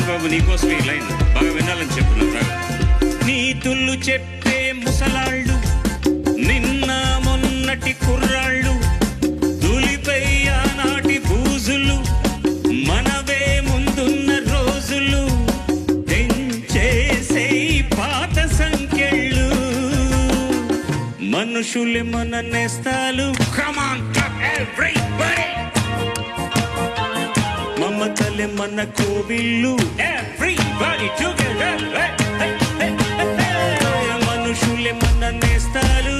బాబు నీకోసం ఈ లైన్ బాగా వినాలని చెప్తున్నా. నీతుళ్ళు చెప్పే ముసలాళ్ళు, నిన్న మొన్నటి కుర్రాళ్ళు, దులిపై ఆనాటి బూజులు, మనవే ముందున్న రోజులు, తెంచేసే పాత సంఖ్యళ్ళు. మనుషులే మన నేస్తాలు, మమతలే మన కోవిళ్ళు, మనుషులే మన నేస్తాలు,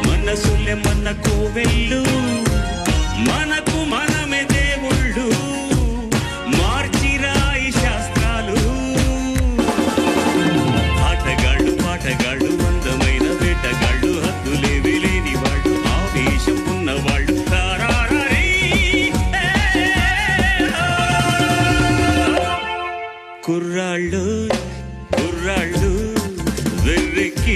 మనసులే మన కోవెళ్ళు, మనకు మనమే దేవుళ్ళు, మార్చిరాయి శాస్త్రాలు. ఆటగాళ్ళు పాటగాళ్ళు, అందమైన వేటగాళ్ళు, హద్దులేవి లేని వాళ్ళు, ఆవేశం ఉన్నవాళ్ళు, కుర్రాళ్ళు కుర్రాళ్ళు వెర్రెక్కి